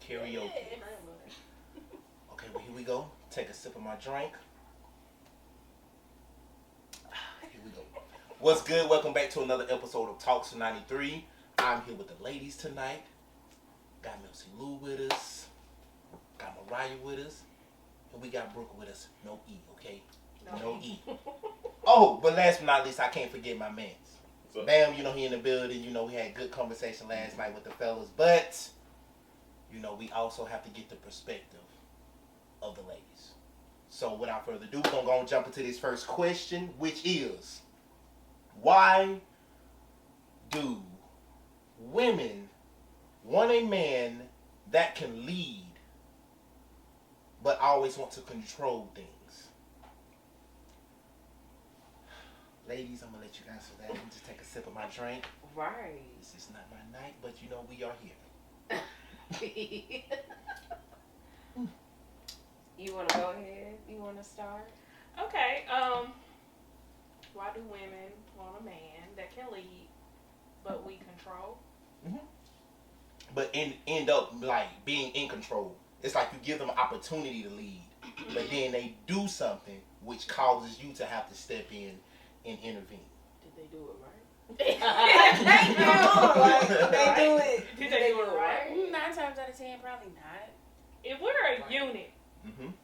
Karaoke. Okay, well, here we go. Take a sip of my drink. Here we go. What's good? Welcome back to another episode of Talks 93. I'm here with the ladies tonight. Got Milsey Lou with us. Got Mariah with us. And we got Brooke with us. No E, okay? No E. Oh, but last but not least, I can't forget my mans. Bam, he in the building. We had good conversation last night with the fellas. But, we also have to get the perspective of the ladies. So without further ado, we're going to jump into this first question, which is, why do women want a man that can lead but always want to control things? Ladies, I'm going to let you answer that. Let me just take a sip of my drink. Right. This is not my night, but we are here. You want to go ahead? You want to start? Okay. Why do women want a man that can lead, but we control? Mm-hmm. But end up like being in control. It's like you give them an opportunity to lead, but then they do something which causes you to have to step in and intervene. Did they do it right? They do it. Did they do it right? 9 times out of 10, probably not. If we're a unit, Mm-hmm. I'm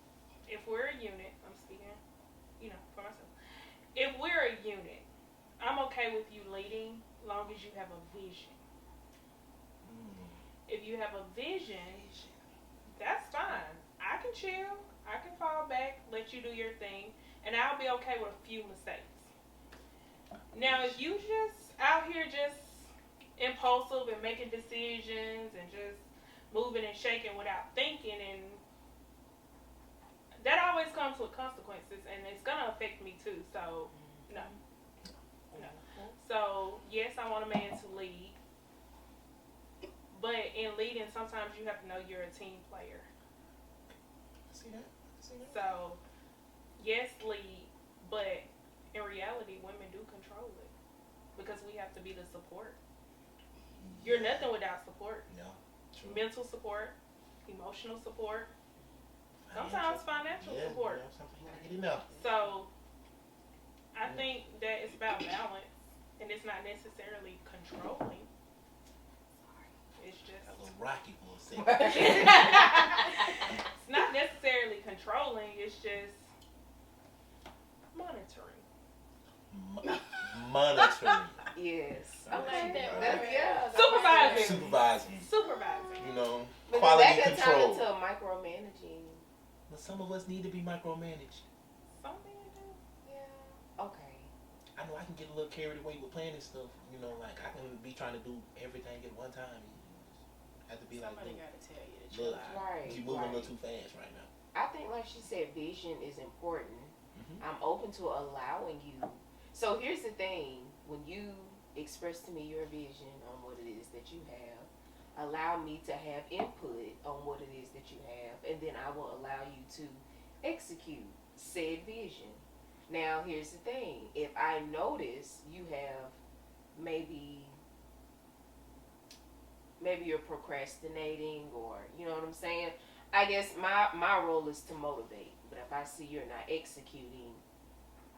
speaking, for myself. If we're a unit, I'm okay with you leading, long as you have a vision. If you have a vision, that's fine. I can chill. I can fall back, let you do your thing, and I'll be okay with a few mistakes. Now, if you just out here just impulsive and making decisions and just moving and shaking without thinking, and that always comes with consequences, and it's gonna affect me too. So, no. So, yes, I want a man to lead. But in leading, sometimes you have to know you're a team player. See that? So, yes, lead, but in reality, women do control it because we have to be the support. You're nothing without support. Yeah, true. Mental support, emotional support, sometimes financial support. Yeah, something you gotta get enough. So, I think that it's about balance, and it's not necessarily controlling. It's just A little rocky for a second. it's not necessarily controlling. It's just monitoring. Monitoring. Yes. I like that That's, word. yeah. Supervising. Supervising. But Quality that can turn control. into micromanaging. But some of us need to be micromanaged. Some men do. Yeah. Okay. I know I can get a little carried away with planning stuff. Like I can be trying to do everything at one time. Have to be Somebody like, got to tell you to chill look, out. Right. you moving a little too fast right now. I think, like she said, vision is important. Mm-hmm. I'm open to allowing you. So here's the thing: when you express to me your vision on what it is that you have, allow me to have input on what it is that you have, and then I will allow you to execute said vision. Now, here's the thing: if I notice you have maybe you're procrastinating, or you know what I'm saying, I guess my role is to motivate. But if I see you're not executing,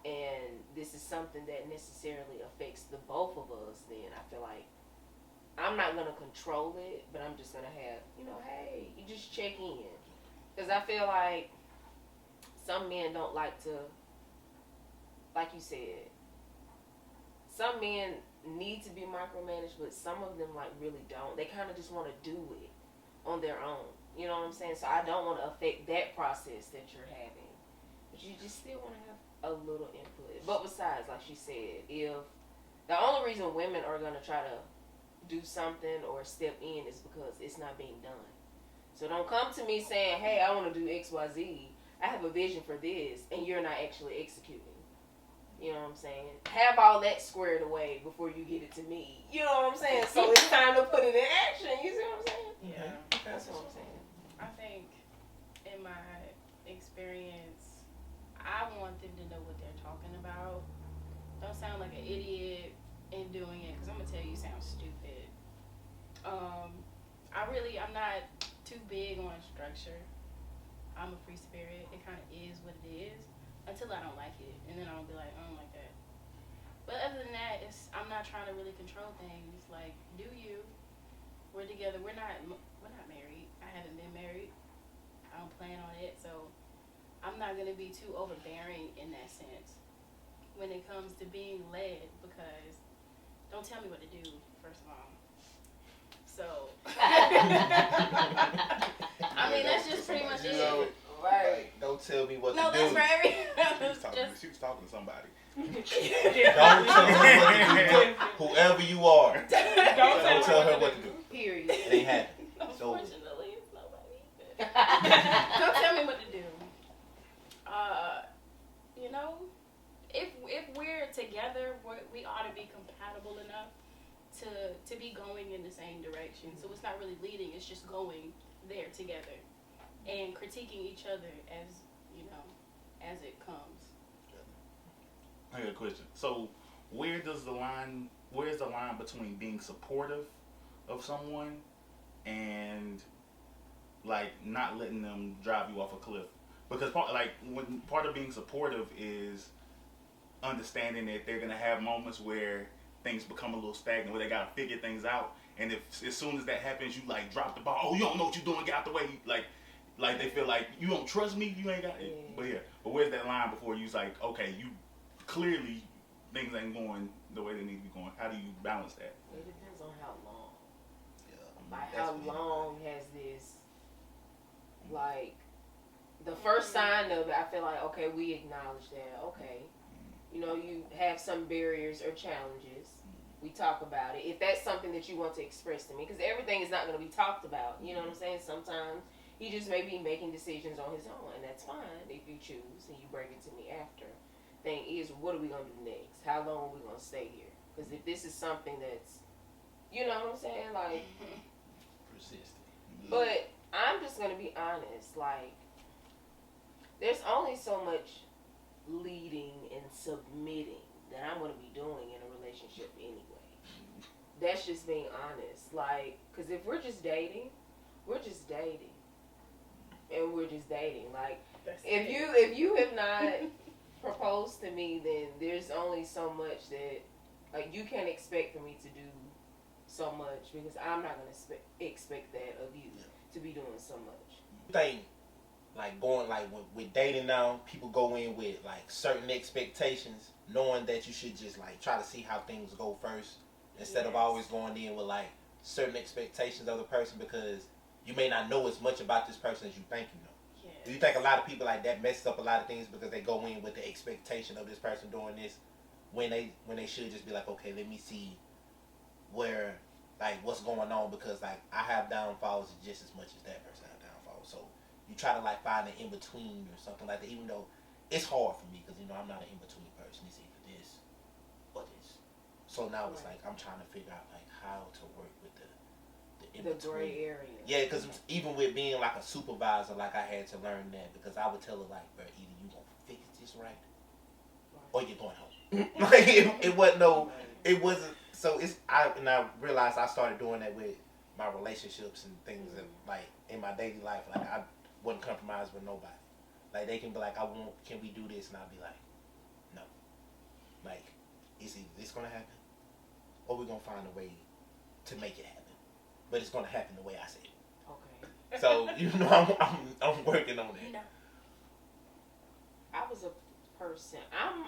and this is something that necessarily affects the both of us, then I feel like I'm not going to control it, but I'm just going to have, hey, you just check in. Because I feel like some men don't like to, like you said, some men need to be micromanaged, but some of them really don't. They kind of just want to do it on their own. You know what I'm saying? So I don't want to affect that process that you're having. But you just still want to have a little input. But besides, like she said, if the only reason women are going to try to do something or step in is because it's not being done. So don't come to me saying, hey, I want to do XYZ. I have a vision for this, and you're not actually executing. You know what I'm saying? Have all that squared away before you get it to me. You know what I'm saying? So it's time to put it in action. You see what I'm saying? Yeah. That's what I'm saying. I think in my experience, I want them to know what they're talking about. Don't sound like an idiot in doing it, because I'm going to tell you, you sound stupid. I'm not too big on structure. I'm a free spirit. It kind of is what it is until I don't like it, and then I'll be like, I don't like that. But other than that, I'm not trying to really control things. Like, do you? We're together. We're not married. I haven't been married. I don't plan on it, so I'm not gonna be too overbearing in that sense when it comes to being led, because don't tell me what to do, first of all. So I mean, that's just pretty much it. Right. Like, don't tell me what No, to that's do. for everyone. She was talking to somebody. Don't tell her what to do. Whoever you are, don't tell her what to do. Period. It ain't happening. So, Unfortunately, it's nobody. Don't tell me what to do. You know, if we're together, we ought to be compatible enough to be going in the same direction. So it's not really leading; it's just going there together and critiquing each other as as it comes. I got a question. So, where's the line between being supportive of someone and like not letting them drive you off a cliff? Because part of being supportive is understanding that they're gonna have moments where things become a little stagnant, where they gotta figure things out, and if as soon as that happens, you like drop the ball. Oh, you don't know what you're doing. Get out the way. Like they feel like you don't trust me. You ain't got it. But where's that line before you's like, okay, you clearly things ain't going the way they need to be going? How do you balance that? It depends on how long. yeah, Like, that's how me. long has this, like, the first sign of it, I feel like, okay, we acknowledge that, okay. You know, you have some barriers or challenges. We talk about it. If that's something that you want to express to me, because everything is not going to be talked about, you know what I'm saying? Sometimes he just may be making decisions on his own, and that's fine if you choose and you bring it to me after. Thing is, what are we going to do next? How long are we going to stay here? Because if this is something that's, you know what I'm saying, like, Persistent. but I'm just going to be honest, like, there's only so much leading and submitting that I'm going to be doing in a relationship anyway. That's just being honest. Like, because if we're just dating, we're just dating. And we're just dating. Like, if you have not proposed to me, then there's only so much that, like, you can't expect for me to do so much, because I'm not going to expect that of you to be doing so much. Think like going like with dating now, people go in with like certain expectations, knowing that you should just like try to see how things go first, instead of always going in with like certain expectations of the person, because you may not know as much about this person as you think you know. Do you think a lot of people like that messes up a lot of things because they go in with the expectation of this person doing this when they should just be like, okay, let me see where like what's going on, because like I have downfalls just as much as that person has downfalls. So you try to like find an in between or something like that, even though it's hard for me because you know I'm not an in between person. It's either this or this. So now it's like I'm trying to figure out like how to work with the in The between. gray area. Yeah, because even with being like a supervisor, like I had to learn that, because I would tell her like, bro, either you gonna fix this right, or you're going home. Like it wasn't no, it wasn't. So I realized I started doing that with my relationships and things that like in my daily life. Like I wouldn't compromise with nobody. Like they can be like, can we do this? And I'll be like, no. Like, is either this gonna happen, or we're gonna find a way to make it happen. But it's gonna happen the way I said it. Okay. So you know, I'm working on that. No. I'm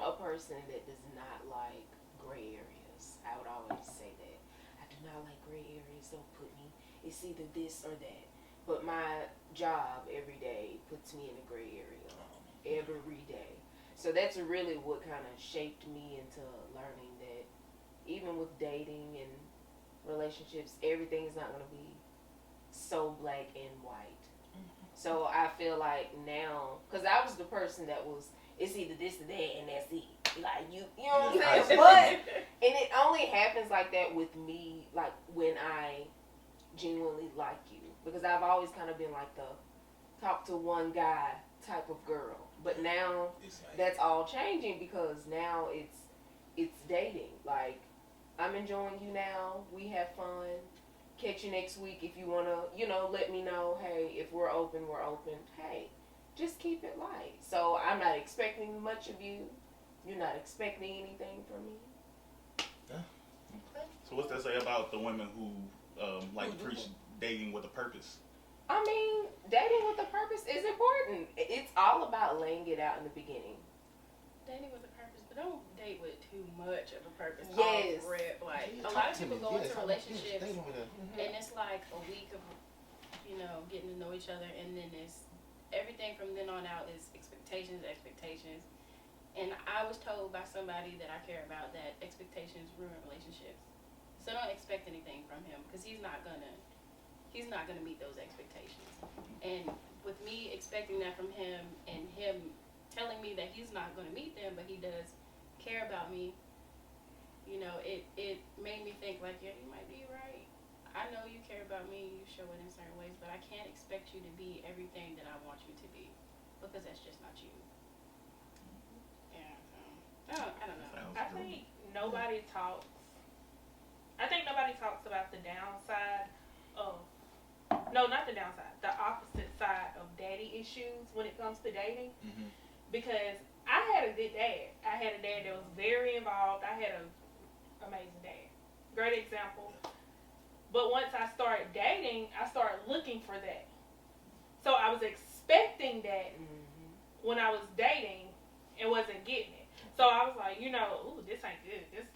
a person that does not like gray areas. I would always say that. I do not like gray areas. Don't put me, it's either this or that. But my job every day puts me in a gray area. Every day. So that's really what kind of shaped me into learning that even with dating and relationships, everything is not going to be so black and white. So I feel like now, because I was the person that was, it's either this or that and that's it. Like, you know what I'm saying? But, and it only happens like that with me, like when I genuinely like you. Because I've always kind of been like the talk to one guy type of girl. But now that's all changing, because now it's dating. Like, I'm enjoying you now. We have fun. catch you next week if you want to, let me know, hey, if we're open, we're open. Hey, just keep it light. So I'm not expecting much of you. You're not expecting anything from me. So what's that say about the women who preach dating with a purpose? I mean, dating with a purpose is important. It's all about laying it out in the beginning. Dating with a purpose, but don't date with too much of a purpose. Yes. Like a lot of people go into relationships and it's like a week of, getting to know each other, and then it's everything from then on out is expectations. And I was told by somebody that I care about that expectations ruin relationships. So don't expect anything from him because he's not gonna meet those expectations. And with me expecting that from him and him telling me that he's not gonna meet them, but he does care about me, it made me think like, yeah, you might be right. I know you care about me, you show it in certain ways, but I can't expect you to be everything that I want you to be because that's just not you. Yeah, I don't know. I think nobody talks about the downside of, no, not the downside, the opposite side of daddy issues when it comes to dating. Mm-hmm. Because I had a good dad. I had a dad that was very involved. I had an amazing dad. Great example. But once I started dating, I started looking for that. So I was expecting that when I was dating and wasn't getting it. So I was like, ooh, this ain't good. This,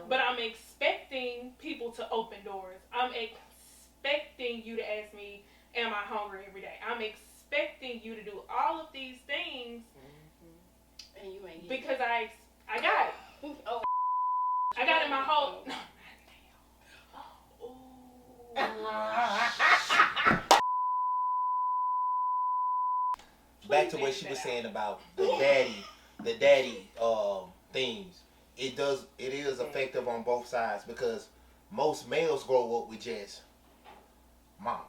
But I'm expecting people to open doors. I'm expecting you to ask me, am I hungry every day? I'm expecting you to do all of these things. And you ain't because I got it. Oh, I got it my whole. Back to what she was saying about the daddy themes. It is effective on both sides because most males grow up with just mom.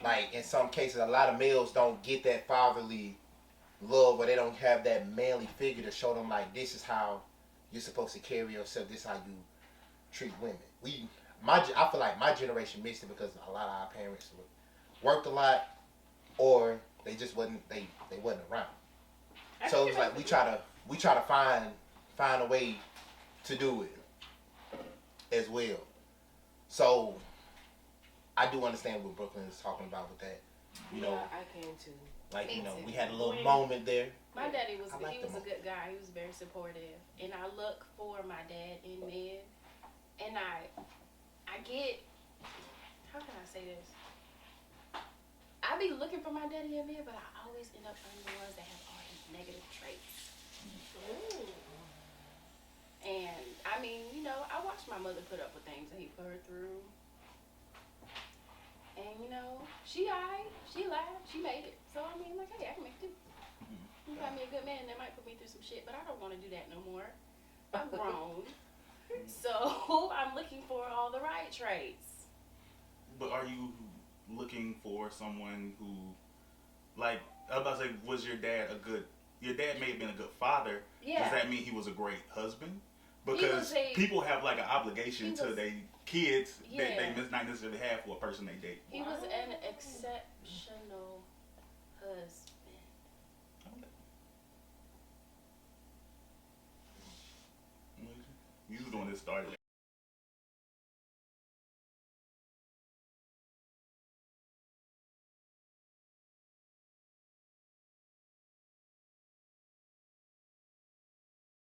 Like in some cases, a lot of males don't get that fatherly love, or they don't have that manly figure to show them like this is how you're supposed to carry yourself. This is how you treat women. I feel like my generation missed it because a lot of our parents worked a lot, or they just wasn't around. So it's like we try to find a way to do it as well. So I do understand what Brooklyn is talking about with that. Yeah, I can too. Like, we had a little moment there. My daddy was he was a good guy. He was very supportive. And I look for my dad in men. And I get, how can I say this? I be looking for my daddy in men, but I always end up finding the ones that have all these negative traits. Ooh. And I mean, I watched my mother put up with things that he put her through. And she laughed, she made it. So I mean, like, hey, I can make it too. You find me a good man that might put me through some shit, but I don't want to do that no more. I'm grown. So I'm looking for all the right traits. But are you looking for someone who, like, I was about to say, was your dad your dad may have been a good father. Yeah. Does that mean he was a great husband? Because people have like an obligation to their kids that they not necessarily have for a person they date. He was an exceptional husband. You was the one that started it.